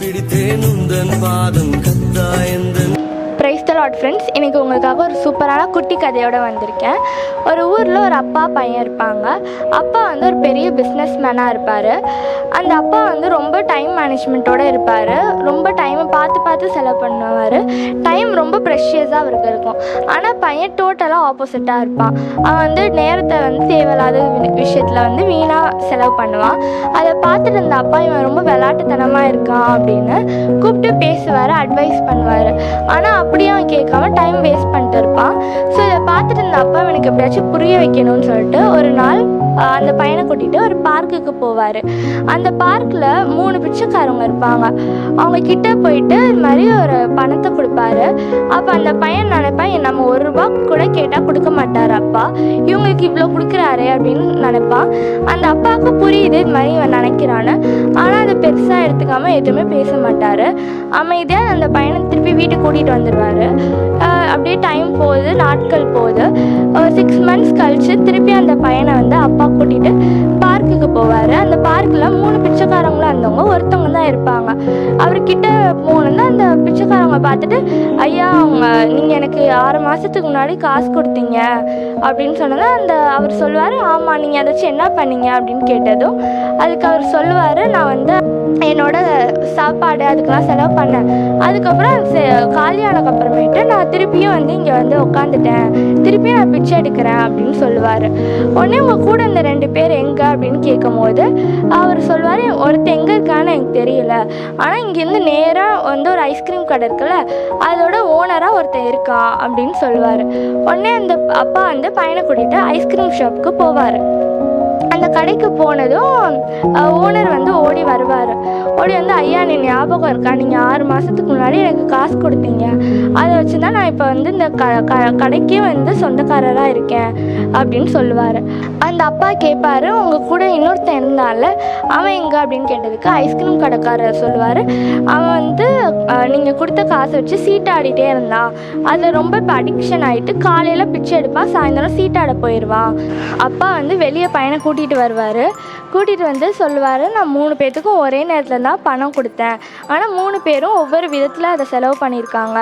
பிடித்தேன் உந்தன் பாதம் கத்தாயந்தன். பிரைஸ் தி லார்ட் ஃப்ரெண்ட்ஸ், இன்றைக்கி உங்களுக்காக ஒரு சூப்பரான குட்டி கதையோடு வந்திருக்கேன். ஒரு ஊரில் ஒரு அப்பா பையன் இருப்பாங்க. அப்பா வந்து ஒரு பெரிய பிஸ்னஸ் மேனாக இருப்பார். அந்த அப்பா வந்து ரொம்ப டைம் மேனேஜ்மெண்ட்டோடு இருப்பார். ரொம்ப டைமை பார்த்து செலவு பண்ணுவார். டைம் ரொம்ப ப்ரெஷியஸாக அவருக்கு இருக்கும். ஆனால் பையன் டோட்டலாக ஆப்போசிட்டாக இருப்பான். அவன் வந்து நேரத்தை வந்து தேவையில்லாத விஷயத்தில் வந்து வீணாக செலவு பண்ணுவான். அதை பார்த்துட்டு இருந்த அப்பா இவன் ரொம்ப விளையாட்டுத்தனமாக இருக்கான் அப்படின்னு கூப்பிட்டு பேசுவார், அட்வைஸ் பண்ணுவார். ஆனால் அப்படியே அவன் கேட்காம டைம் வேஸ்ட் பண்ணிட்டு இருப்பான். ஸோ இதை பார்த்துட்டு இருந்த அப்பா எனக்கு எப்படியாச்சும் புரிய வைக்கணும்னு சொல்லிட்டு ஒரு நாள் அந்த பையனை கூட்டிகிட்டு ஒரு பார்க்குக்கு போவார். அந்த பார்க்கில் 3 பிச்சைக்காரங்க இருப்பாங்க. அவங்க கிட்டே போயிட்டு இது மாதிரி ஒரு பணத்தை கொடுப்பாரு. அப்போ அந்த பையன் நினைப்பான், நம்ம 1 ரூபா கூட கேட்டால் கொடுக்க மாட்டார் அப்பா, இவங்களுக்கு இவ்வளோ கொடுக்குறாரு அப்படின்னு நினைப்பான். அந்த அப்பாவுக்கு புரியுது இது மாதிரி இவன் நினைக்கிறான்னு. ஆனால் அதை பெருசாக எடுத்துக்காமல் எதுவுமே பேச மாட்டார். அமைதியாக அந்த பையனை திருப்பி வீட்டுக்கு கூட்டிகிட்டு வந்துடுவார். அப்படியே டைம் போகுது, நாட்கள் போகுது. 6 மந்த்ஸ் கழித்து திருப்பி அந்த பையனை வந்து அப்பா கூட்டிகிட்டு பார்க்குக்கு போவார். அந்த பார்க்கில் 3 பிச்சைக்காரங்களும் இருந்தவங்க ஒருத்தவங்க தான் இருப்பாங்க. அவர்கிட்ட போனோன்னா அந்த பிச்சைக்காரங்க பார்த்துட்டு, ஐயா நீங்கள் எனக்கு 6 மாதத்துக்கு முன்னாடி காசு கொடுத்தீங்க அப்படின்னு சொன்னதான் அவர் சொல்லுவார், ஆமாம் நீங்கள் ஏதாச்சும் என்ன பண்ணீங்க அப்படின்னு கேட்டதும் அதுக்கு அவர் சொல்லுவார், நான் வந்து என்னோட சாப்பாடு அதுக்கெல்லாம் செலவு பண்ணேன். அதுக்கப்புறம் காலியானதுக்கப்புறமேட்டு நான் திருப்பியும் வந்து இங்கே வந்து உட்காந்துட்டேன், திருப்பியும் நான் பிச்சை எடுக்கிறேன் அப்படின்னு சொல்லுவார். உடனே உங்கள் கூட இந்த 2 பேர் எங்கே அப்படின்னு கேட்கும் போது அவர் சொல்வார், ஒருத்தர் எங்கே இருக்கான்னு எனக்கு தெரியல, ஆனால் இங்கேருந்து நேராக வந்து ஒரு ஐஸ்கிரீம் கடை இருக்குல்ல, அதோட ஓனராக ஒருத்தர் இருக்கான் அப்படின்னு சொல்லுவார். உடனே அந்த அப்பா வந்து பையனை கூட்டிகிட்டு ஐஸ்கிரீம் ஷாப்புக்கு போவார். அந்த கடைக்கு போனதும் ஓனர் வந்து ஓடி வருவார். ஓடி வந்து, ஐயா நீ ஞாபகம் இருக்கா, நீங்கள் 6 மாதத்துக்கு முன்னாடி எனக்கு காசு கொடுத்தீங்க, அதை வச்சு தான் நான் இப்போ வந்து இந்த கடைக்கே வந்து சொந்தக்காரராக இருக்கேன் அப்படின்னு சொல்லுவார். அந்த அப்பா கேட்பார், உங்கள் கூட இன்னொருத்தன் இருந்தால அவன் எங்கே அப்படின்னு கேட்டதுக்கு ஐஸ்கிரீம் கடைக்காரர் சொல்லுவார், அவன் வந்து நீங்கள் கொடுத்த காசை வச்சு சீட்டாடிட்டே இருந்தான், அதில் ரொம்ப இப்போ அடிக்ஷன் ஆகிட்டு காலையில் பிச்சை எடுப்பான், சாயந்தரம் சீட்டாட போயிடுவான். அப்பா வந்து வெளியே பையனை கூட்டிகிட்டு வருவார். கூட்டிகிட்டு வந்து சொல்லுவார், நான் 3 பேர்த்துக்கும் ஒரே நேரத்தில் தான் பணம் கொடுத்தேன், ஆனால் 3 பேரும் ஒவ்வொரு விதத்தில் அதை செலவு பண்ணியிருக்காங்க.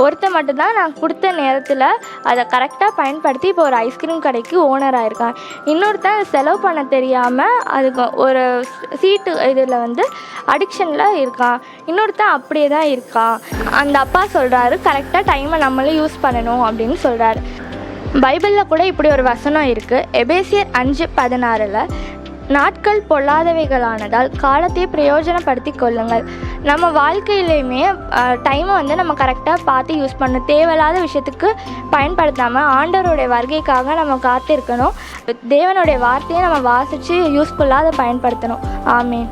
ஒருத்தர் மட்டும்தான் நான் கொடுத்த நேரத்தில் அதை கரெக்டாக பயன்படுத்தி இப்போ ஒரு ஐஸ்கிரீம் கடைக்கு ஓனராக இருக்கான். இன்னொருத்தன் செலவு பண்ண தெரியாமல் அதுக்கு ஒரு சீட்டு இதில் வந்து அடிக்ஷனில் இருக்கான். இன்னொருத்தன் அப்படியே தான் இருக்கான். அந்த அப்பா சொல்கிறாரு, கரெக்டாக டைமை நம்மளே யூஸ் பண்ணணும் அப்படின்னு சொல்கிறாரு. பைபிளில் கூட இப்படி ஒரு வசனம் இருக்குது. எபேசியர் 5:16 நாட்கள் பொல்லாதவைகளானதால் காலத்தை பிரயோஜனப்படுத்தி கொள்ளுங்கள். நம்ம வாழ்க்கையிலையுமே டைமை வந்து நம்ம கரெக்டாக பார்த்து யூஸ் பண்ணணும். தேவையில்லாத விஷயத்துக்கு பயன்படுத்தாமல் ஆண்டவருடைய வருகைக்காக நம்ம காத்திருக்கணும். தேவனுடைய வார்த்தையை நம்ம வாசித்து யூஸ்ஃபுல்லாக அதை பயன்படுத்தணும். ஆமேன்.